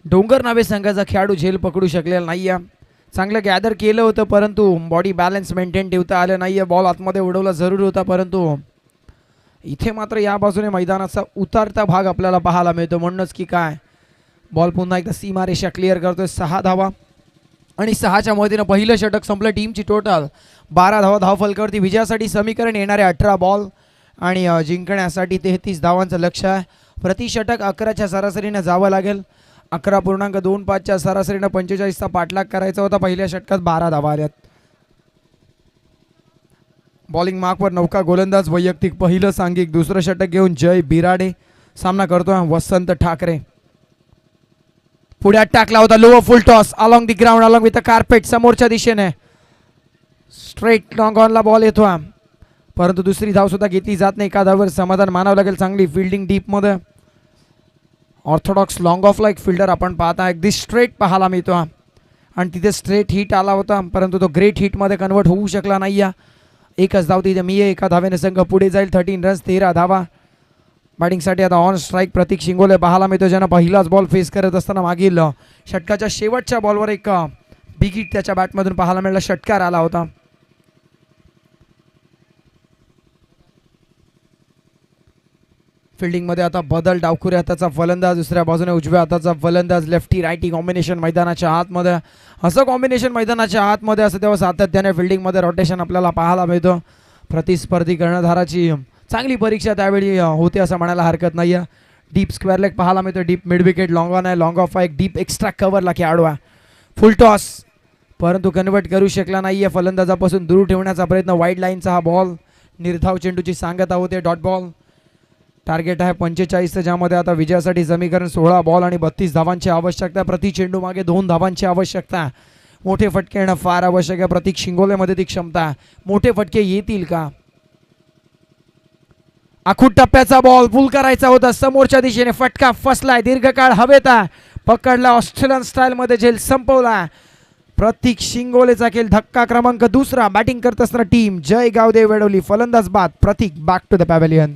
डोंगर नावे संघाचा खेळाडू झेल पकडू शकलेला नाही आहे. चांगलं गॅदर केलं होतं, परंतु बॉडी बॅलन्स मेंटेन ठेवता आलं नाही आहे. बॉल आतमध्ये उडवला जरूर होता, परंतु इथे मात्र या बाजूने मैदानाचा उतारता भाग आपल्याला पाहायला मिळतो. म्हणूनच की काय, बॉल पुन्हा एकदा सीमारेषा क्लिअर करतोय. 6 धावा आणि 6च्या मदतीनं पहिलं षटक संपलं. टीमची टोटल 12 धावा धावफलकावरती. विजयासाठी समीकरण येणारे 18 बॉल आणि जिंकण्यासाठी 33 धावांचं लक्ष आहे. प्रति षटक 11च्या सरासरीनं जावं लागेल. 11.25च्या सरासरीनं 45चा पाठलाग करायचा होता. पहिल्या षटकात 12 धावा आल्यात. बॉलिंग मार्कवर नौका गोलंदाज, वैयक्तिक पहिलं सांघिक, दुसरं षटक घेऊन जय बिराडे सामना करतोय वसंत ठाकरे. पुढ्यात टाकला होता lower full toss along the ground along with the carpet. समोरच्या दिशेने स्ट्रेट लॉंग ऑनला बॉल येतो, परंतु दुसरी धाव सुद्धा घेतली जात नाही. एका धावर समाधान मानावं लागेल. चांगली फिल्डिंग डीपमध्ये. ऑर्थोडॉक्स लॉंग ऑफला एक फिल्डर आपण पाहता, अगदी स्ट्रेट पाहायला मिळतो आणि तिथे स्ट्रेट हिट आला होता, परंतु तो ग्रेट हिटमध्ये कन्वर्ट होऊ शकला नाही. एकच धाव तिथे मी एका धावेने संघ पुढे जाईल. 13 रन्स 13 धावा. बॅटिंगसाठी आता ऑन स्ट्राईक प्रतीक शिंगोले पाहायला मिळतो, ज्यानं पहिलाच बॉल फेस करत असताना मागील षटकाच्या शेवटच्या बॉलवर एक बिग हिट त्याच्या बॅटमधून पाहायला मिळाला. षटकार आला होता. फिल्डिंगमध्ये आता बदल. डावखुऱ्या हाताचा फलंदाज, दुसऱ्या बाजूने उजव्या हाताचा फलंदाज. लेफ्टी रायटी कॉम्बिनेशन मैदानाच्या आतमध्ये. असं कॉम्बिनेशन मैदानाच्या आतमध्ये असं तेव्हा सातत्याने फिल्डिंगमध्ये रोटेशन आपल्याला पाहायला मिळतं. प्रतिस्पर्धी कर्णधाराची चांगली परीक्षा त्यावेळी होते असं म्हणायला हरकत नाही आहे. डीप स्क्वेअर लेग पाहायला मिळतो. Deep mid wicket long on आहे. लॉंग ऑफ आहे. एक डीप एक्स्ट्रा कव्हरला खेळाडू आहे. फुल टॉस परंतु कन्वर्ट करू शकला नाही आहे. फलंदाजापासून दूर ठेवण्याचा प्रयत्न. वाईड लाईनचा हा बॉल. निर्धाव चेंडूची सांगता होते. Dot ball. टार्गेट आहे 45, ज्यामध्ये आता विजयासाठी समीकरण 16 बॉल आणि 32 धावांची आवश्यकता. प्रति चेंडू मागे 2 धावांची आवश्यकता. मोठे फटके येणं फार आवश्यक आहे. प्रतीक शिंगोलेमध्ये ती क्षमता. मोठे फटके येतील का? आखूट टप्प्याचा बॉल पुल करायचा होता समोरच्या दिशेने. फटका फसलाय. दीर्घकाळ हवेत पकडला. ऑस्ट्रेलियन स्टाईलमध्ये झेल संपवला. प्रतीक शिंगोलेचा खेळ. धक्का क्रमांक 2. बॅटिंग करत असताना टीम जय गावदेव वडवली. फलंदाज बाद. प्रतीक बॅक टू द पॅव्हेलियन.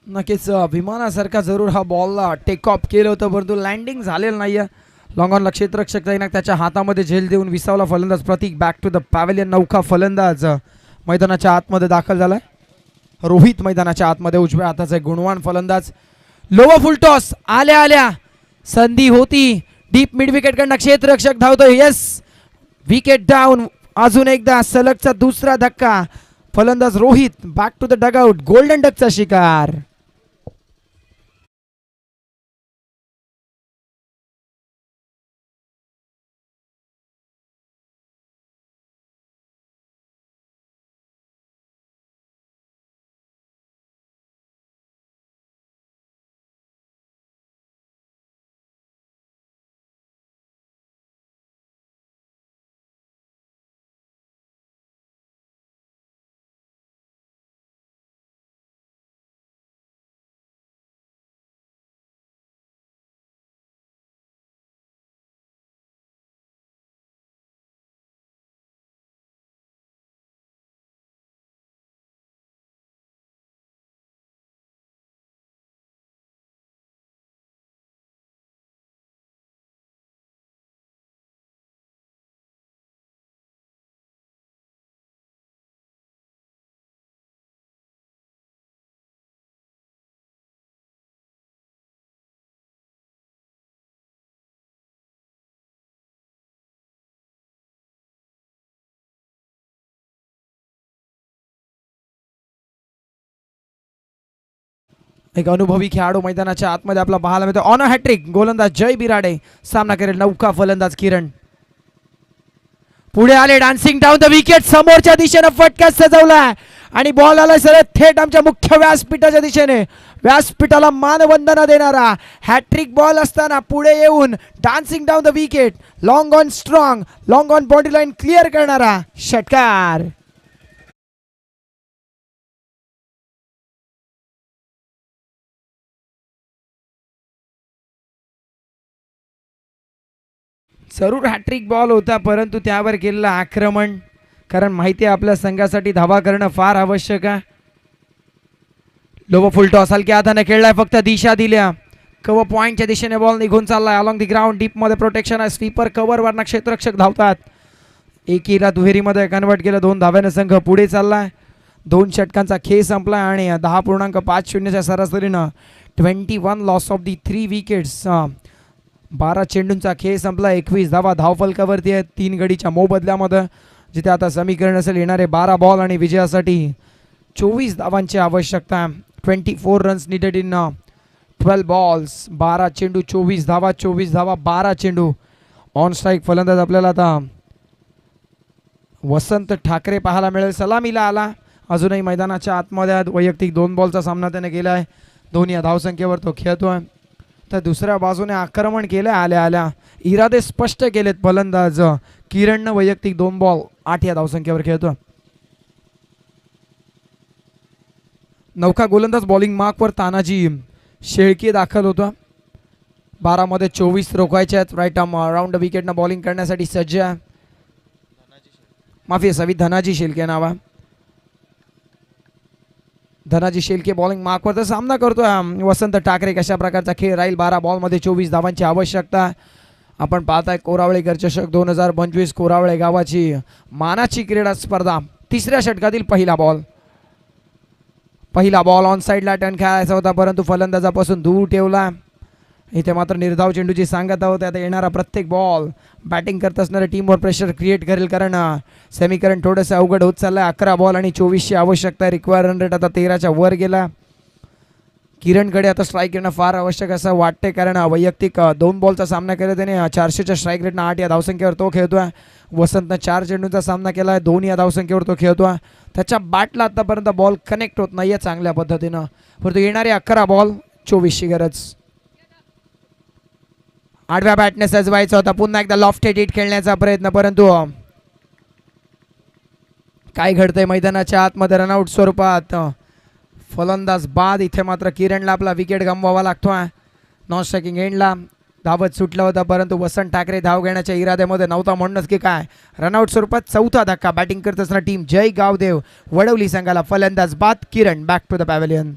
नक्कीच विमानासारखा जरूर हा बॉलला टेक ऑफ केलं होतं परंतु लँडिंग झालेलं नाही आहे. लॉंग ऑनला क्षेत्ररक्षक तैनात. त्याच्या हातामध्ये झेल देऊन विसावला फलंदाज. प्रतीक बॅक टू द पॅव्हेलियन. नौका फलंदाज मैदानाच्या आतमध्ये दाखल झालाय. रोहित मैदानाच्या आतमध्ये. उजव्या हाताचा गुणवान फलंदाज. लोवर फुल टॉस. आल्या आल्या संधी होती. डीप मिड विकेट कडनं क्षेत्ररक्षक धावतोय. Yes, wicket down. अजून एकदा सलगचा दुसरा धक्का. फलंदाज Rohit back to the dugout. Golden डकचा शिकार. एक अनुभवी खेळाडू मैदानाच्या आतमध्ये आपला पाहायला मिळतो. On a hat-trick. गोलंदाज जय बिराडे सामना करेल. नौका फलंदाज किरण. पुढे आले. Dancing down the wicket. समोरच्या दिशेने फटका सजवला आणि बॉल आला सरळ थेट आमच्या मुख्य व्यासपीठाच्या दिशेने. व्यासपीठाला मानवंदना देणारा हॅट्रिक बॉल असताना पुढे येऊन dancing down the wicket. Long on strong. Long on body line clear करणारा षटकार. जरूर हॅट्रिक बॉल होता परंतु त्यावर केलेलं आक्रमण. कारण माहिती आहे आपल्या संघासाठी धावा करणं फार आवश्यक आहे. लोवर फुल टॉस. हलक्या हाताने खेळलाय. फक्त दिशा दिल्या. कव्हर पॉईंटच्या दिशेने बॉल निघून चाललाय. Along the ground. डीपमध्ये प्रोटेक्शन आहे. स्वीपर कव्हरवरनं क्षेत्ररक्षक धावतात. एकीला दुहेरीमध्ये कन्वर्ट केलं. 2 धाव्याने संघ पुढे चाललाय. 2 षटकांचा खेळ संपलाय आणि 10.50च्या सरासरीनं 21 लॉस ऑफ दी 3 विकेट्स. 12 चेंडूंचा खेळ संपला. 21 धावा धावफलकावरती आहेत 3 गडीच्या मोबदल्यामध्ये. जिथे आता समीकरण असेल येणारे 12 बॉल आणि विजयासाठी 24 धावांची आवश्यकता. 24 रन्स निडेड इन 12 बॉल्स. 12 चेंडू 24 धावा. 24 धावा 12 चेंडू. ऑन स्ट्राईक फलंदाज आपल्याला आता वसंत ठाकरे पाहायला मिळेल. सलामीला आला. अजूनही मैदानाच्या आतमध्ये वैयक्तिक 2 बॉलचा सामना त्याने केला आहे. दोन्ही धावसंख्येवर तो खेळतोय. तर दुसऱ्या बाजूने आक्रमण केलं. आल्या आल्या इरादे स्पष्ट केलेत फलंदाज किरणनं. वैयक्तिक 2 बॉल 8 या धावसंख्येवर खेळतो. नौका गोलंदाज बॉलिंग मार्कवर तानाजी शेळके दाखल होता. 12 मध्ये 24 रोखवायचे आहेत. राईट आर्म राऊंड विकेटनं बॉलिंग करण्यासाठी सज्ज आहे. माफी असावी, धनाजी शेळके नाव आहे. धनाजी शेळके बॉलिंग मार्कवर तर सामना करतोय वसंत ठाकरे. कशा प्रकारचा खेळ राहील. 12 बॉलमध्ये 24 धावांची आवश्यकता. आपण पाहताय कोरावळेकर चषक 2025 कोरावळे गावाची मानाची क्रीडा स्पर्धा. तिसऱ्या षटकातील पहिला बॉल ऑन साईडला टर्न खेळायचा होता, परंतु फलंदाजापासून दूर ठेवला. इथे मात्र निर्धाव चेंडूची सांगता होते. आता येणारा प्रत्येक बॉल बॅटिंग करत असणाऱ्या टीमवर प्रेशर क्रिएट करेल, कारण समीकरण थोडंसं अवघड होत चाललंय. 11 बॉल आणि 24ची आवश्यकता. रिक्वायर रन रेट आता 13च्या वर गेला. किरणकडे आता स्ट्राईक करणं फार आवश्यक असं वाटते, कारण वैयक्तिक 2 बॉलचा सामना केला त्याने. 400च्या स्ट्राईक रेटनं 8 या धावसंख्येवर तो खेळतोय. वसंतनं 4 चेंडूंचा सामना केला आहे. 2 या धावसंख्येवर तो खेळतोय. त्याच्या बॅटला आतापर्यंत बॉल कनेक्ट होत नाहीये चांगल्या पद्धतीनं, परंतु येणारे 11 बॉल 24ची गरज. आडव्या बॅटने सजवायचा होता. पुन्हा एकदा लॉफ्टेड हिट खेळण्याचा प्रयत्न, परंतु काय घडतंय मैदानाच्या आतमध्ये रनआउट स्वरूपात फलंदाज बाद. इथे मात्र किरणला आपला विकेट गमवावा लागतोय. नॉन स्ट्रायकिंग एंडला धावत सुटला होता, परंतु वसंत ठाकरे धाव घेण्याच्या इराद्यामध्ये नव्हता म्हणूनच की काय रनआउट स्वरूपात चौथा धक्का. बॅटिंग करत असणारा टीम जय गावदेव वडवली संघाला फलंदाज बाद. किरण बॅक टू द पॅव्हेलियन.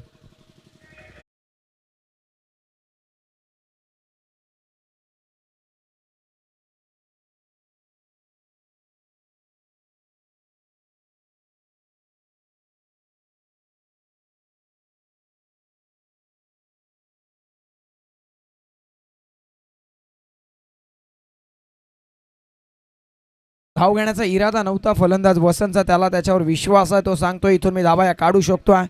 धाव घेण्याचा इरादा नव्हता फलंदाज वसंतचा, त्याला त्याच्यावर विश्वास आहे. तो सांगतोय इथून मी धावा काढू शकतोय,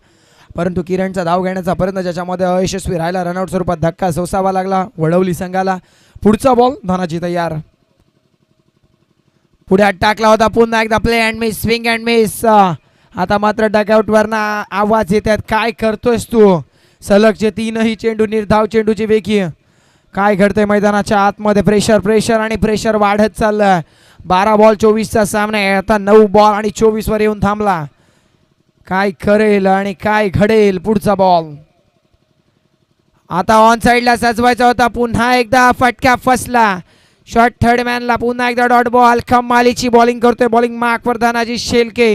परंतु किरणचा धाव घेण्याचा प्रयत्न ज्याच्यामध्ये अयशस्वी राहिला. रनआउट स्वरूपात धक्का सोसावा लागला वडवली संघाला. पुढचा बॉल धनाजी तयार. पुढे टाकला होता पुन्हा एकदा play and miss, swing and miss. आता मात्र डगआउट वरना आवाज येतात, काय करतोयस तू. सलगचे 3ही चेंडू निर्धाव चेंडूची वेगी. काय घडतंय मैदानाच्या आतमध्ये. प्रेशर आणि प्रेशर वाढत चाललंय. 12 बॉल 24चा सामना आहे. आता 9 बॉल आणि 24 वर येऊन थांबला. काय करेल आणि काय घडेल. पुढचा बॉल आता ऑन साइडला सजवायचा होता. पुन्हा एकदा फटका फसला. शॉट थर्ड मॅनला. पुन्हा एकदा डॉट बॉल. कमालीची बॉलिंग करतोय. बॉलिंग मार्कवर धनाजी शेळके.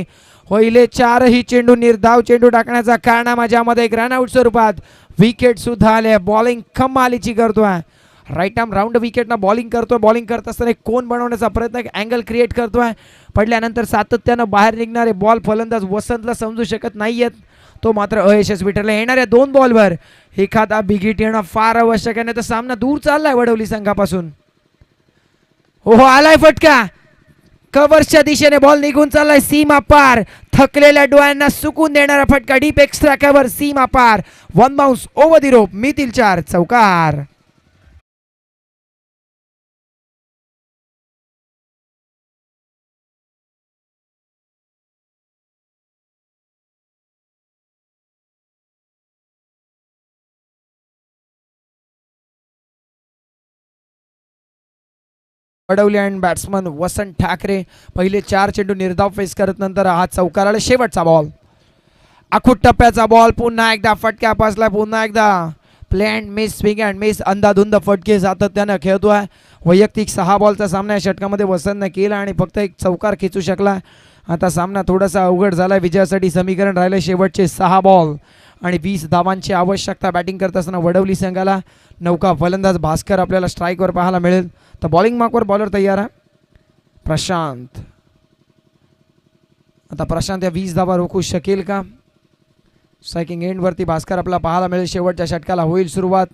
होईले 4ही चेंडू निर्धाव चेंडू टाकण्याचा कारनामा, ज्यामध्ये एक रनआउट स्वरूपात विकेट सुद्धा आले. बॉलिंग कमालीची करतोय. राईट आर्म राऊंड विकेटनं बॉलिंग करतोय. बॉलिंग करत असताना एक कोन बनवण्याचा प्रयत्न, अँगल क्रिएट करतोय. पडल्यानंतर सातत्यानं बाहेर निघणारे बॉल फलंदाज वसंतला समजू शकत नाहीयेत. तो मात्र अयशस्वी ठरला. येणाऱ्या 2 बॉलवर एखादा बिग हिट येणं फार आवश्यक आहे, तर सामना दूर चाललाय वडवली संघापासून. हो आलाय फटका. कव्हरच्या दिशेने बॉल निघून चाललाय सीमा पार. थकलेल्या डोळ्यांना सुकून देणारा फटका. डीप एक्स्ट्रा कव्हर सीमा पार. 1 बाउन्स ओव्हर दी रोप. मितील 4 चौकार. वडवली अँड बॅट्समन वसंत ठाकरे पहिले 4 चेंडू निर्धाव फेस करत नंतर हा चौकार आला. शेवटचा बॉल आखूट टप्प्याचा बॉल. पुन्हा एकदा फटका पासला. पुन्हा एकदा play and miss, swing and miss. अंधाधुंद फटके सातत्यानं खेळतोय. वैयक्तिक 6 बॉलचा सामना या षटकामध्ये वसंतने केला आणि फक्त एक चौकार खेचू शकला. आता सामना थोडासा अवघड झाला. विजयासाठी समीकरण राहिले शेवटचे 6 बॉल आणि 20 धावांची आवश्यकता. बॅटिंग करत असताना वडवली संघाला नौका फलंदाज भास्कर आपल्याला स्ट्राईकवर पाहायला मिळेल. तर बॉलिंग मार्कवर बॉलर तयार आहे प्रशांत. आता प्रशांत या 20 धावा रोखू शकेल का. स्ट्रायकिंग एंडवरती भास्कर आपला पाहायला मिळेल. शेवटच्या षटकाला होईल सुरुवात.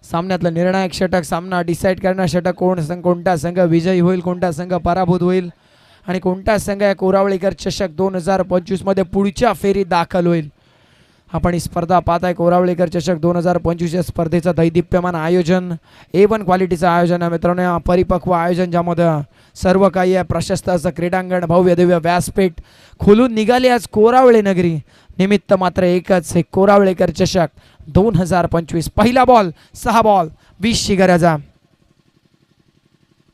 सामन्यातलं निर्णायक षटक. सामना डिसाईड करणार षटक. कोणता संघ विजयी होईल, कोणता संघ पराभूत होईल आणि कोणता संघ या कोरावळेकर चषक 2025 मध्ये पुढच्या फेरीत दाखल होईल. आपण ही स्पर्धा पाहताय. कोरावळेकर चषक 2025 या स्पर्धेचं दैदिप्यमान आयोजन, A1 क्वालिटीचं आयोजन आहे मित्रांनो. या परिपक्व आयोजन ज्यामध्ये सर्व काही आहे. प्रशस्त असं क्रीडांगण, भव्य दिव्य व्यासपीठ. खुलून निघाली आज कोरावळे नगरी. निमित्त मात्र एकच, हे कोरावळेकर चषक 2025. पहिला बॉल 6 बॉल 20ची गरज.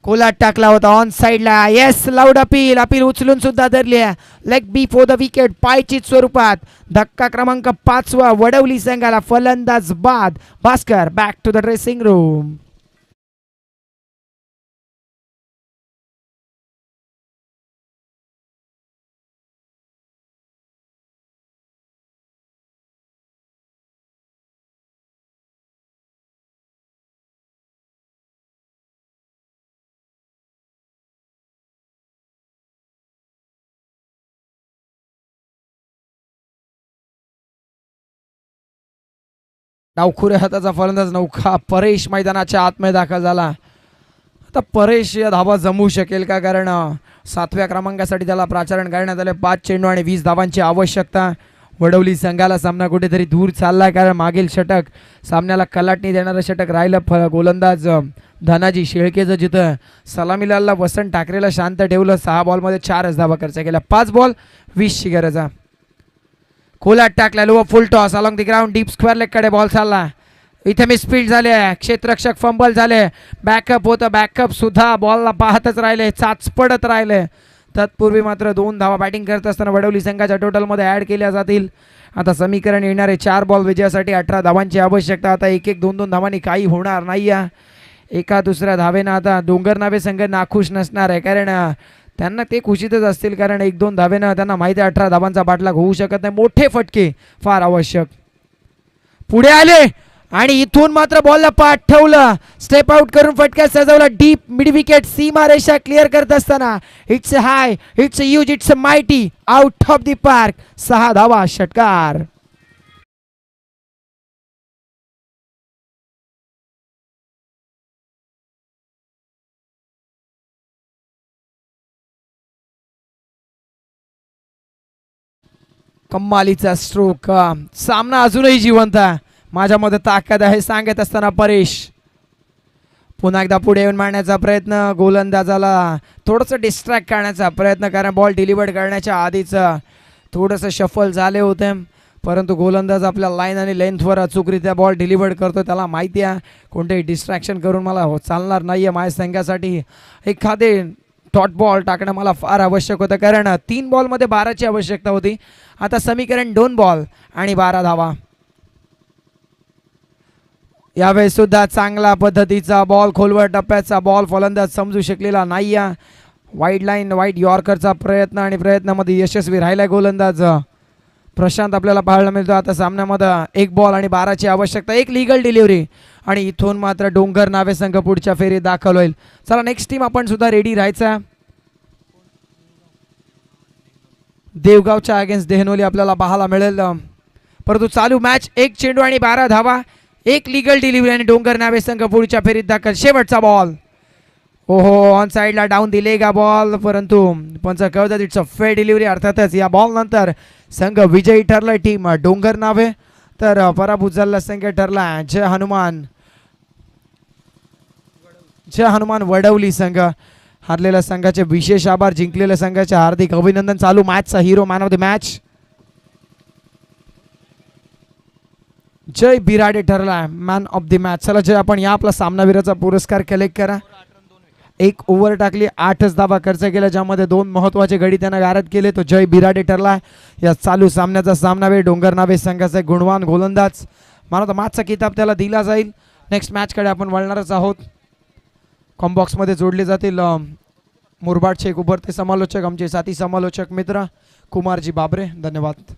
कोलाट टाकला होता ऑन साइडला. Yes, loud appeal. अपील उचलून सुद्धा धरली आहे. लेग बी फॉर द विकेट. पायचीत स्वरूपात. धक्का क्रमांक 5 वडवली संघाला. फलंदाज बाद. Bhaskar back to the dressing room. डावखुऱ्या हाताचा फलंदाज नौखा परेश मैदानाच्या आतमध्ये दाखल झाला. आता परेश या धावा जमवू शकेल का, कारण 7व्या क्रमांकासाठी त्याला प्राचारण करण्यात आले. 5 चेंडू आणि 20 धावांची आवश्यकता. वडवली संघाला सामना कुठेतरी दूर चाललाय, कारण मागील षटक सामन्याला कलाटणी देणारं षटक राहिलं. गोलंदाज धनाजी शेळकेचं जिथं सलामीलालला वसंत ठाकरेला शांत ठेवलं. 6 बॉलमध्ये 4 धावा खर्च केल्या. 5 बॉल 20ची गरज आहे. कोलाट टाकला low full toss along the ground deep square leg कडे बॉल चालला. इथे मी स्पीड झाले. क्षेत्ररक्षक फंबल झाले. बॅकअप होतं. बॅकअप सुद्धा बॉलला पाहतच राहिले. चाचपडत राहिले. तत्पूर्वी मात्र 2 धावा बॅटिंग करत असताना वडवली संघाच्या टोटलमध्ये ॲड केल्या जातील. आता समीकरण येणारे 4 बॉल विजयासाठी 18 धावांची आवश्यकता. आता 1-1 2-2 धावांनी काही होणार नाही. एका दुसऱ्या धावेनं आता डोंगर नावे संघ नाखुश नसणार आहे, कारण त्यांना ते खुशीतच असतील, कारण 1-2 धावेनं त्यांना माहिती आहे 18 धावांचा पाठलाग होऊ शकत नाही. मोठे फटके फार आवश्यक. पुढे आले आणि इथून मात्र बॉलला पाठ ठेवलं. स्टेप आउट करून फटका सजवला. डीप मिड विकेट सीमा रेषा क्लिअर करत असताना it's high, it's huge, it's mighty, out of the park. 6 धावा षटकार. कम्मालीचा स्ट्रोक. सामना अजूनही जिवंत आहे. माझ्या मध्ये ताकद आहे सांगत असताना परेश पुन्हा एकदा पुढे येऊन मारण्याचा प्रयत्न. गोलंदाजाला थोडंसं डिस्ट्रॅक्ट करण्याचा प्रयत्न, कारण बॉल डिलिव्हर करण्याच्या आधीच थोडंसं शफल झाले होते, परंतु गोलंदाज आपल्या लाईन आणि लेंथवर अचूकरित्या बॉल डिलिव्हर करतो. त्याला माहिती आहे कोणतेही डिस्ट्रॅक्शन करून मला चालणार नाही आहे. माझ्या संघासाठी एखादे डॉट बॉल टाकणं मला फार आवश्यक होतं, कारण 3 बॉलमध्ये 12ची आवश्यकता होती. आता समीकरण 2 बॉल आणि 12 धावा. यावेळेस सुद्धा चांगला पद्धतीचा बॉल, खोलवर टप्प्याचा बॉल फलंदाज समजू शकलेला नाही. वाईड लाईन वाईड यॉर्करचा प्रयत्न आणि प्रयत्नामध्ये यशस्वी राहिला गोलंदाज प्रशांत आपल्याला पाहायला मिळतो. आता सामन्यामध्ये 1 बॉल आणि 12ची आवश्यकता. 1 लिगल डिलिव्हरी आणि इथून मात्र डोंगर नावे संघ पुढच्या फेरीत दाखल होईल. चला नेक्स्ट टीम आपण सुद्धा रेडी राहायचा. देवगावच्या अगेन्स्ट देहनोली आपल्याला पाहायला मिळेल, परंतु चालू मॅच 1 चेंडू आणि 12 धावा. 1 लिगल डिलिव्हरी आणि डोंगर नावे संघ पुढच्या फेरीत दाखल. शेवटचा बॉल. ओहो, ऑन साईडला डाऊन दिलेगा बॉल, परंतु पंच कळतात इट्स अ फेअर डिलिव्हरी. अर्थातच या बॉल नंतर संघ विजयी ठरला टीम डोंगर नावे, तर पराभूत झालेला संघ ठरला जय हनुमान वडवली संघ. हारलेल्या संघाचे विशेष आभार, जिंकलेल्या संघाचे हार्दिक अभिनंदन. चालू मॅचचा hero man of the match Jay Birade ठरला मॅन ऑफ द मॅच. चला जय, आपण या आपला सामनावीराचा पुरस्कार कलेक्ट करा. 1 ओव्हर टाकली, 8च धावा खर्च केला, ज्यामध्ये 2 महत्वाचे गडी त्यानं गारद केले. तो जय बिराडे ठरला या चालू सामन्याचा सामनावीर. डोंगर नावे संघाचा गुणवान गोलंदाज. मला तर मॅचचा किताब त्याला दिला जाईल. नेक्स्ट मॅचकडे आपण वळणारच आहोत. कॉम्बॉक्समध्ये जोडले जातील मुरबाडचे एक उभरते समालोचक, आमचे साथी समालोचक मित्र कुमारजी बाबरे. धन्यवाद.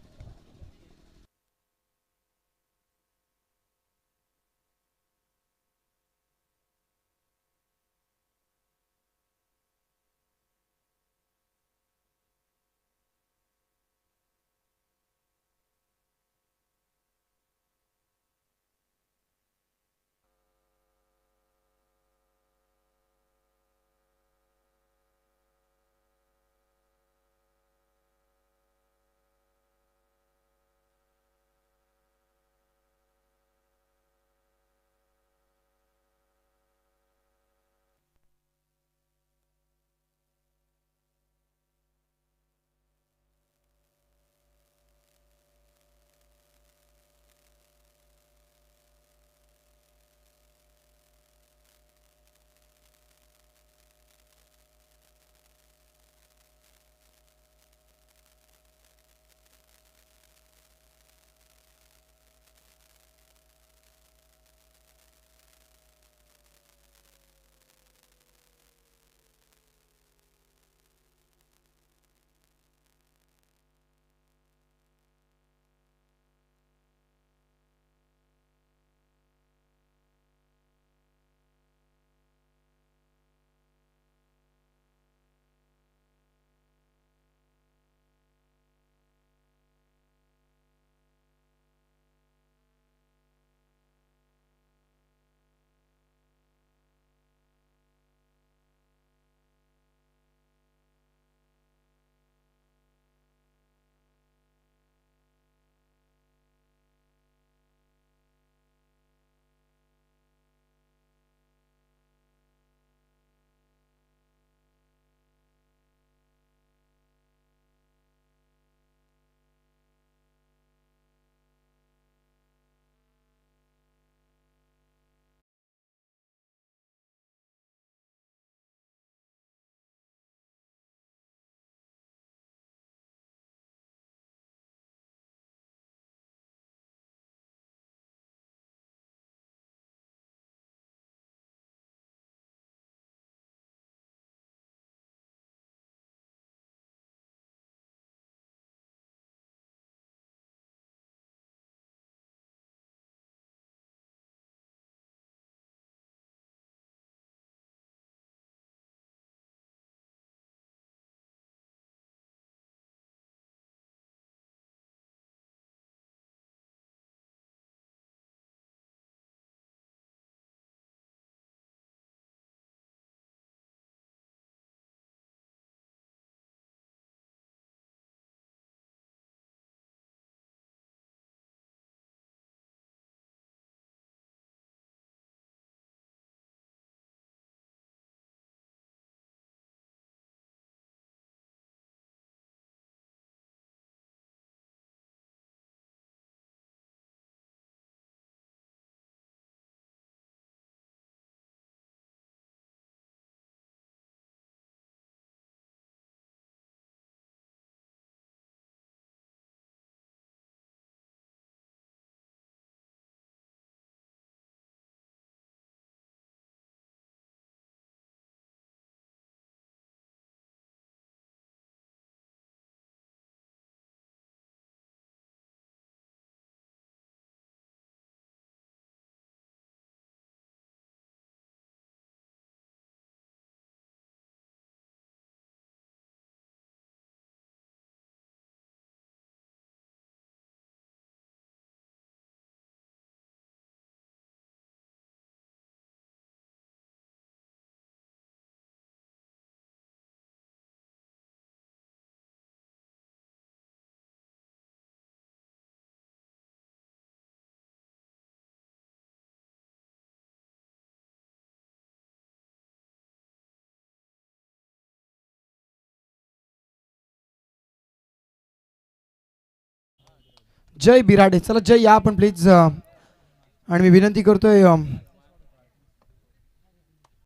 जय बिराडे. चला जय या आपण प्लीज. आणि मी विनंती करतोय